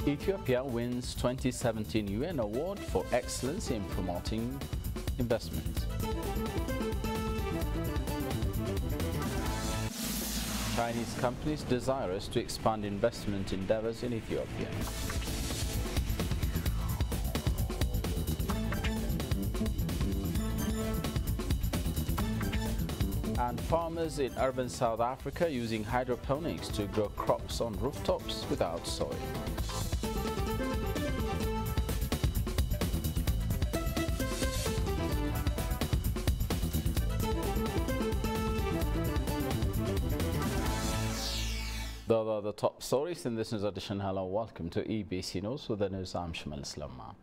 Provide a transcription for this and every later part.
Ethiopia wins 2017 UN Award for Excellence in Promoting Investment. Chinese companies desirous to expand investment endeavors in Ethiopia. And farmers in urban South Africa using hydroponics to grow crops on rooftops without soil. Those are the top stories in this news edition. Hello, welcome to EBC News. With the news, I'm Shamal Islamma.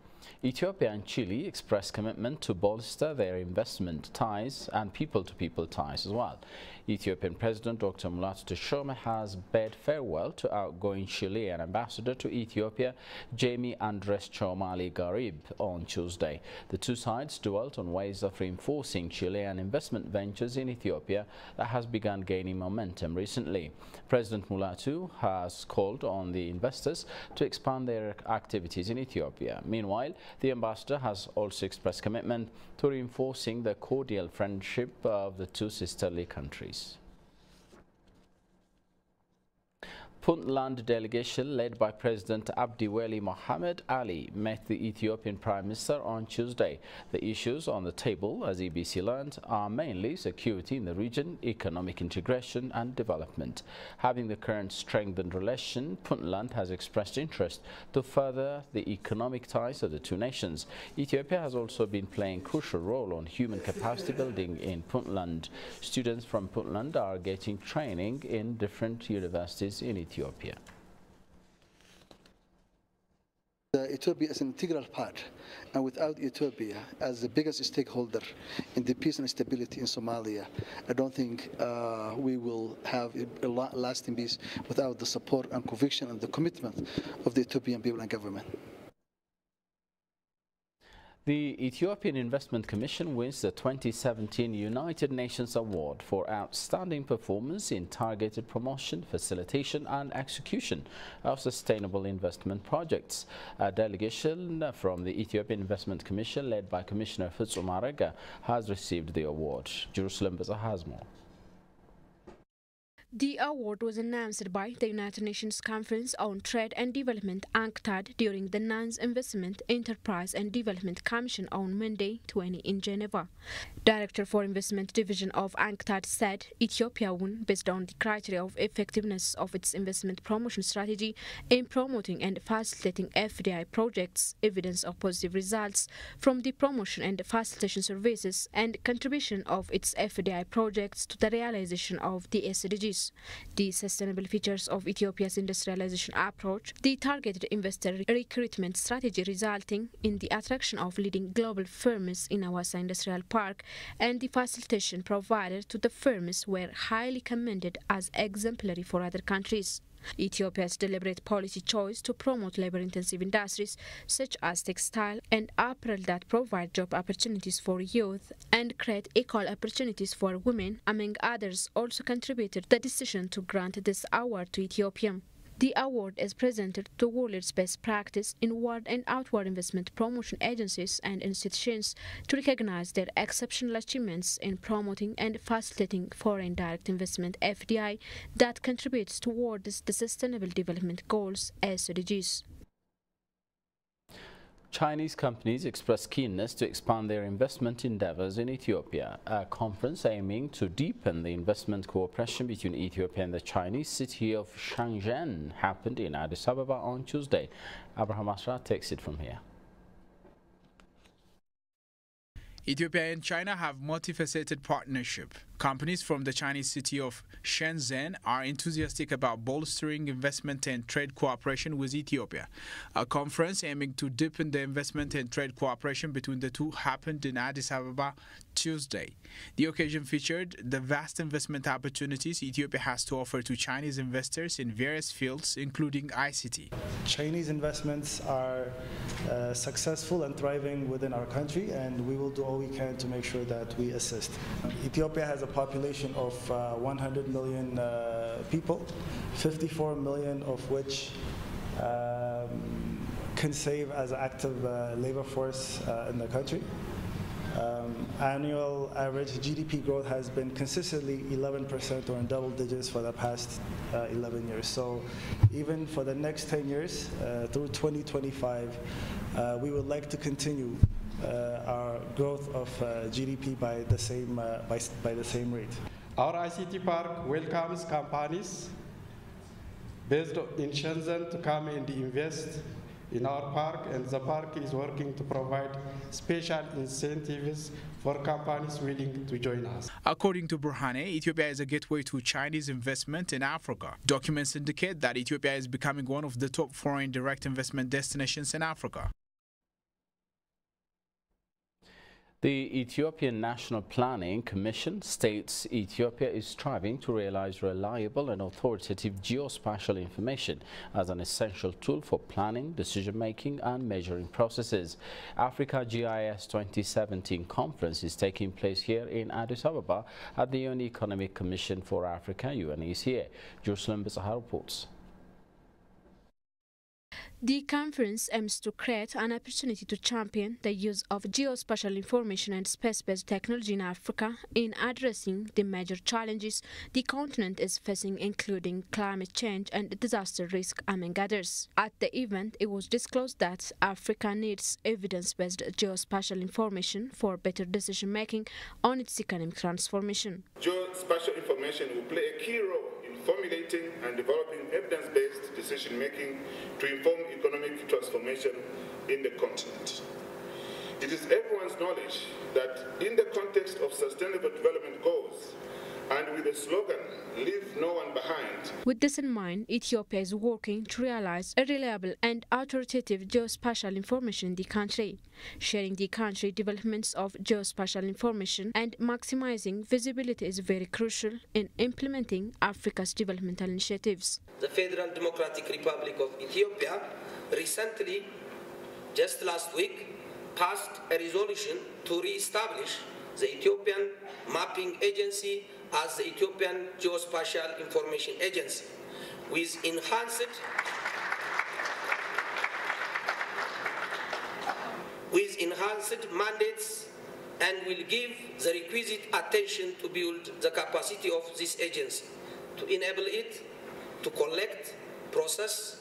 Ethiopia and Chile expressed commitment to bolster their investment ties and people-to-people ties as well. Ethiopian President Dr. Mulatu Teshome has bade farewell to outgoing Chilean ambassador to Ethiopia, Jamie Andres Chomali Garib, on Tuesday. The two sides dwelt on ways of reinforcing Chilean investment ventures in Ethiopia that has begun gaining momentum recently. President Mulatu has called on the investors to expand their activities in Ethiopia. Meanwhile, the ambassador has also expressed commitment to reinforcing the cordial friendship of the two sisterly countries. Puntland delegation led by President Abdiweli Mohamed Ali met the Ethiopian Prime Minister on Tuesday. The issues on the table, as EBC learned, are mainly security in the region, economic integration and development. Having the current strengthened relation, Puntland has expressed interest to further the economic ties of the two nations. Ethiopia has also been playing a crucial role on human capacity building in Puntland. Students from Puntland are getting training in different universities in Ethiopia. Ethiopia is an integral part, and without Ethiopia as the biggest stakeholder in the peace and stability in Somalia, I don't think we will have a lasting peace without the support and conviction and the commitment of the Ethiopian people and government. The Ethiopian Investment Commission wins the 2017 United Nations Award for outstanding performance in targeted promotion, facilitation and execution of sustainable investment projects. A delegation from the Ethiopian Investment Commission led by Commissioner Fitsum Arega has received the award. Jerusalem Baza has more. The award was announced by the United Nations Conference on Trade and Development UNCTAD during the NAN's Investment, Enterprise and Development Commission on Monday 20 in Geneva. Director for Investment Division of UNCTAD said Ethiopia won based on the criteria of effectiveness of its investment promotion strategy in promoting and facilitating FDI projects, evidence of positive results from the promotion and facilitation services, and contribution of its FDI projects to the realization of the SDGs. The sustainable features of Ethiopia's industrialization approach, the targeted investor recruitment strategy resulting in the attraction of leading global firms in Awasa Industrial Park, and the facilitation provided to the firms were highly commended as exemplary for other countries. Ethiopia's deliberate policy choice to promote labor-intensive industries such as textile and apparel that provide job opportunities for youth and create equal opportunities for women, among others, also contributed to the decision to grant this award to Ethiopia. The award is presented to world's best practice in inward and outward investment promotion agencies and institutions to recognize their exceptional achievements in promoting and facilitating foreign direct investment FDI that contributes towards the Sustainable Development Goals (SDGs). Chinese companies express keenness to expand their investment endeavors in Ethiopia. A conference aiming to deepen the investment cooperation between Ethiopia and the Chinese city of Shenzhen happened in Addis Ababa on Tuesday. Abraham Asra takes it from here. Ethiopia and China have multifaceted partnership. Companies from the Chinese city of Shenzhen are enthusiastic about bolstering investment and trade cooperation with Ethiopia. A conference aiming to deepen the investment and trade cooperation between the two happened in Addis Ababa Tuesday. The occasion featured the vast investment opportunities Ethiopia has to offer to Chinese investors in various fields, including ICT. Chinese investments are successful and thriving within our country, and we will do all we can to make sure that we assist. Ethiopia has a population of 100 million people, 54 million of which can save as an active labor force in the country. Annual average GDP growth has been consistently 11% or in double digits for the past 11 years. So even for the next 10 years, through 2025, we would like to continue our growth of GDP by the same rate. Our ICT park welcomes companies based in Shenzhen to come and invest in our park, and the park is working to provide special incentives for companies willing to join us. According to Burhane, Ethiopia is a gateway to Chinese investment in Africa. Documents indicate that Ethiopia is becoming one of the top foreign direct investment destinations in Africa. The Ethiopian National Planning Commission states Ethiopia is striving to realize reliable and authoritative geospatial information as an essential tool for planning, decision-making and measuring processes. Africa GIS 2017 conference is taking place here in Addis Ababa at the UN Economic Commission for Africa, UNECA. Jerusalem Bizahar reports. The conference aims to create an opportunity to champion the use of geospatial information and space-based technology in Africa in addressing the major challenges the continent is facing, including climate change and disaster risk, among others. At the event, it was disclosed that Africa needs evidence-based geospatial information for better decision-making on its economic transformation. Geospatial information will play a key role in formulating and developing evidence-based decision-making to inform economic transformation in the continent. It is everyone's knowledge that in the context of sustainable development goals and with the slogan, "Leave no one behind." With this in mind, Ethiopia is working to realize a reliable and authoritative geospatial information in the country. Sharing the country developments of geospatial information and maximizing visibility is very crucial in implementing Africa's developmental initiatives. The Federal Democratic Republic of Ethiopia recently, just last week, passed a resolution to re-establish the Ethiopian Mapping Agency as the Ethiopian Geospatial Information Agency, with enhanced mandates, and will give the requisite attention to build the capacity of this agency, to enable it to collect, process,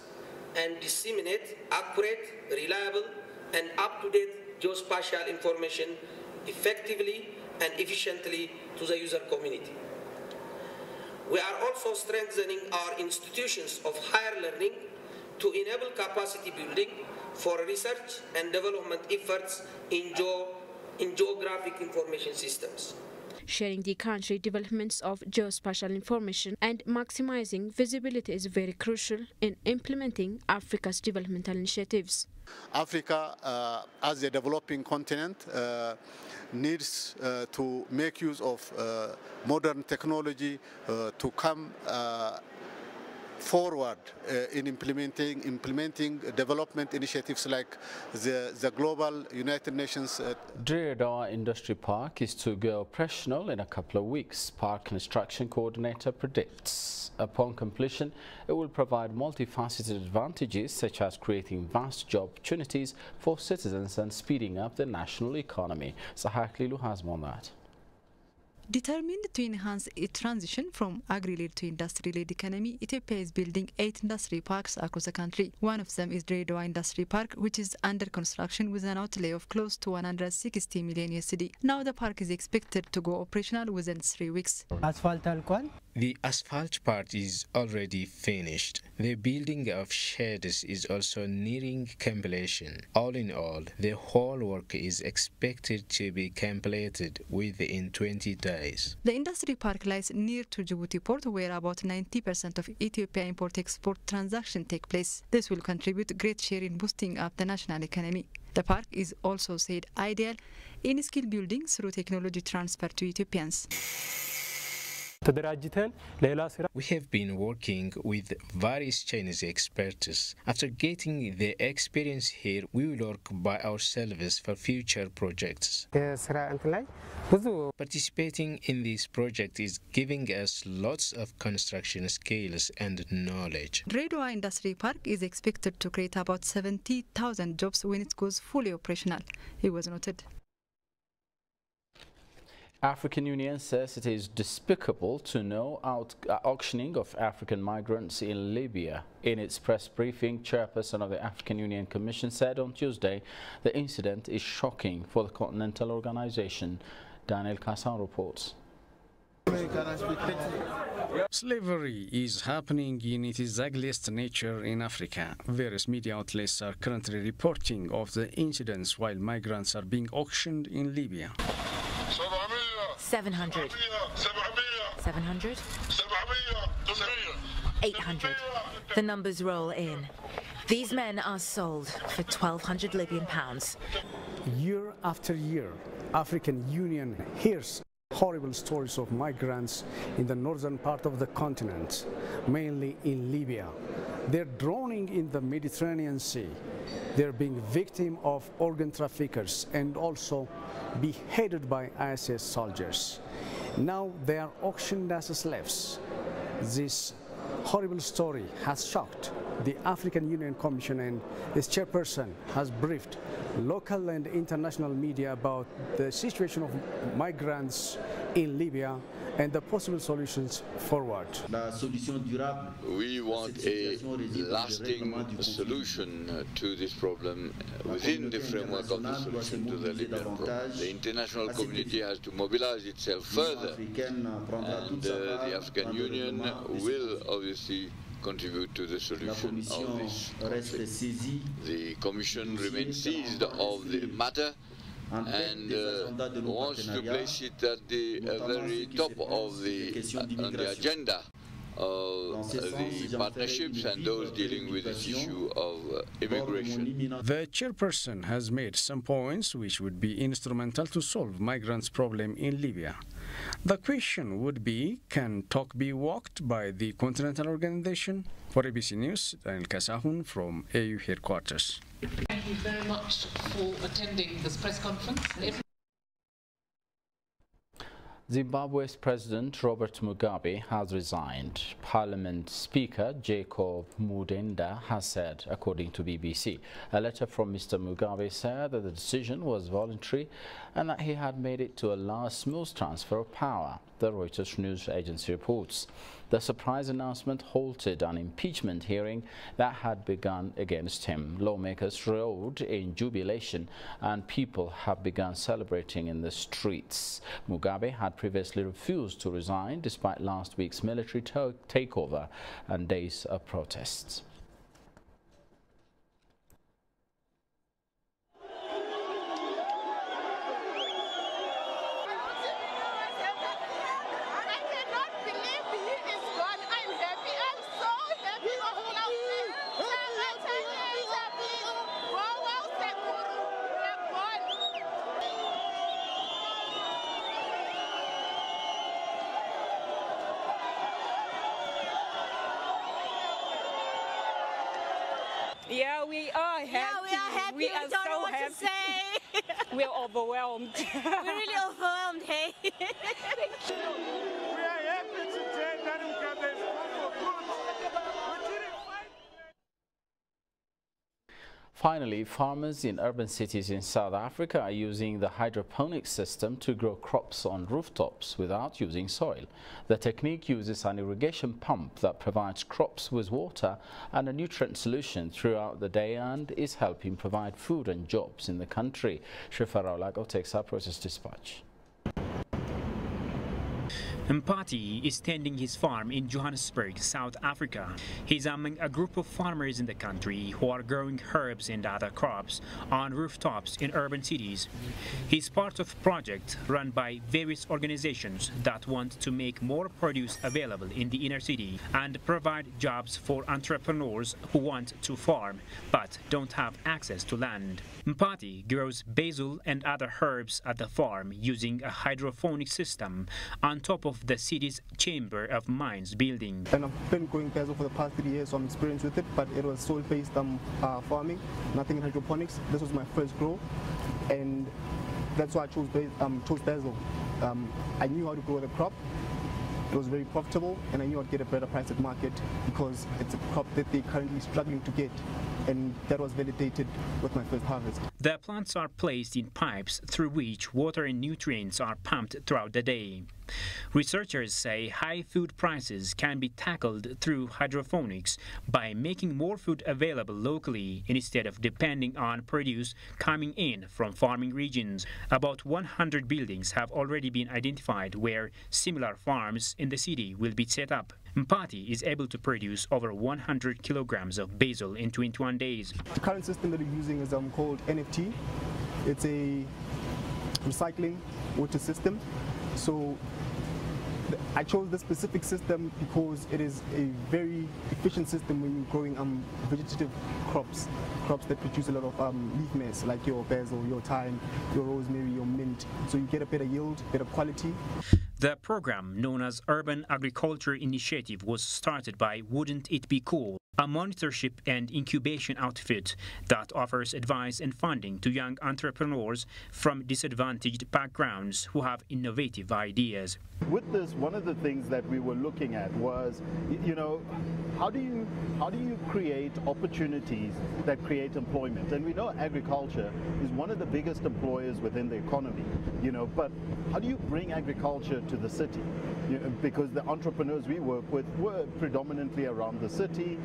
and disseminate accurate, reliable, and up-to-date geospatial information effectively and efficiently to the user community. We are also strengthening our institutions of higher learning to enable capacity building for research and development efforts in geographic information systems. Sharing the country developments of geospatial information and maximizing visibility is very crucial in implementing Africa's developmental initiatives. Africa, as a developing continent, needs to make use of modern technology to come forward in implementing development initiatives like the global United Nations. Dredar Industry Park is to go operational in a couple of weeks, Park Construction Coordinator predicts. Upon completion, it will provide multifaceted advantages such as creating vast job opportunities for citizens and speeding up the national economy. Sahak Lilu has more on that. Determined to enhance its transition from agri-led to industry-led economy, Ethiopia is building 8 industry parks across the country. One of them is Dredar Industry Park, which is under construction with an outlay of close to 160 million USD. Now the park is expected to go operational within 3 weeks. The asphalt part is already finished. The building of sheds is also nearing completion. All in all, the whole work is expected to be completed within 20 days. The industry park lies near to Djibouti port, where about 90% of Ethiopia import-export transactions take place. This will contribute great share in boosting up the national economy. The park is also said ideal in skill building through technology transfer to Ethiopians. We have been working with various Chinese experts. After getting the experience here, we will work by ourselves for future projects. Participating in this project is giving us lots of construction skills and knowledge. Dredwa Industry Park is expected to create about 70,000 jobs when it goes fully operational, it was noted. African Union says it is despicable to no auctioning of African migrants in Libya. In its press briefing, chairperson of the African Union Commission said on Tuesday the incident is shocking for the continental organization. Daniel Kassan reports. Slavery is happening in its ugliest nature in Africa. Various media outlets are currently reporting of the incidents while migrants are being auctioned in Libya. 700. 700. 800. The numbers roll in. These men are sold for 1,200 Libyan pounds. Year after year, African Union hears horrible stories of migrants in the northern part of the continent, mainly in Libya. They're drowning in the Mediterranean Sea. They're being victim of organ traffickers and also beheaded by ISS soldiers. Now they are auctioned as slaves. This horrible story has shocked the African Union Commission, and its chairperson has briefed local and international media about the situation of migrants in Libya and the possible solutions forward. We want a lasting solution to this problem within the framework of the solution to the Libyan problem. The international community has to mobilize itself further, and the African Union will obviously contribute to the solution of this conflict. The Commission remains seized of the matter and wants to place it at the very top of the agenda of the partnerships and those dealing with this issue of immigration. The chairperson has made some points which would be instrumental to solve migrants' problem in Libya. The question would be, can talk be walked by the Continental Organization? For ABC News, Daniel Kasahun from AU headquarters. Thank you very much for attending this press conference. Zimbabwe's President Robert Mugabe has resigned. Parliament Speaker Jacob Mudenda has said, according to BBC. A letter from Mr. Mugabe said that the decision was voluntary and that he had made it to allow smooth transfer of power, the Reuters news agency reports. The surprise announcement halted an impeachment hearing that had begun against him. Lawmakers rode in jubilation and people have begun celebrating in the streets. Mugabe had previously refused to resign despite last week's military takeover and days of protests. Yeah, we are happy. Yeah, we are happy. We are don't so know what happy. to say. We're overwhelmed. We're really overwhelmed, hey? We are happy today that Mugabe is for good. Finally, farmers in urban cities in South Africa are using the hydroponic system to grow crops on rooftops without using soil. The technique uses an irrigation pump that provides crops with water and a nutrient solution throughout the day and is helping provide food and jobs in the country. Shifa Raulago takes up Reuters Dispatch. Mpati is tending his farm in Johannesburg, South Africa. He's among a group of farmers in the country who are growing herbs and other crops on rooftops in urban cities. He's part of a project run by various organizations that want to make more produce available in the inner city and provide jobs for entrepreneurs who want to farm but don't have access to land. Mpati grows basil and other herbs at the farm using a hydroponic system on top of of the city's Chamber of Mines building. And I've been growing basil for the past 3 years, so I'm experienced with it, but it was soil-based farming, nothing in hydroponics. This was my first grow, and that's why I chose basil. I knew how to grow the crop. It was very profitable, and I knew I'd get a better price at market because it's a crop that they're currently struggling to get, and that was validated with my first harvest. The plants are placed in pipes through which water and nutrients are pumped throughout the day. Researchers say high food prices can be tackled through hydroponics by making more food available locally instead of depending on produce coming in from farming regions. About 100 buildings have already been identified where similar farms in the city will be set up. Mpati is able to produce over 100 kilograms of basil in 21 days. The current system that we're using is called NFT. It's a recycling water system. So I chose this specific system because it is a very efficient system when you're growing vegetative crops that produce a lot of leaf mass, like your basil, your thyme, your rosemary, your mint. So you get a better yield, better quality. The program, known as Urban Agriculture Initiative, was started by Wouldn't It Be Cool, a monitorship and incubation outfit that offers advice and funding to young entrepreneurs from disadvantaged backgrounds who have innovative ideas. With this, one of the things that we were looking at was, how do you create opportunities that create employment? And we know agriculture is one of the biggest employers within the economy, but how do you bring agriculture to the city? Because the entrepreneurs we work with were predominantly around the city,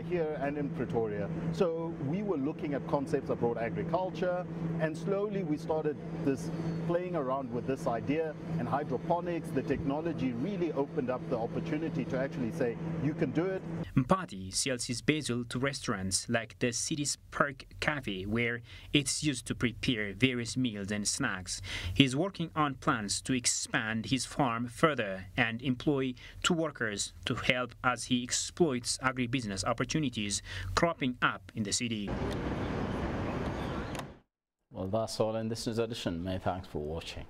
here and in Pretoria. So we were looking at concepts about agriculture, and slowly we started playing around with this idea, and hydroponics, the technology really opened up the opportunity to actually say, you can do it. Mpati sells his basil to restaurants like the city's Park Cafe, where it's used to prepare various meals and snacks. He's working on plans to expand his farm further and employ 2 workers to help as he exploits agribusiness opportunities cropping up in the city. Well, that's all in this news edition. Many thanks for watching.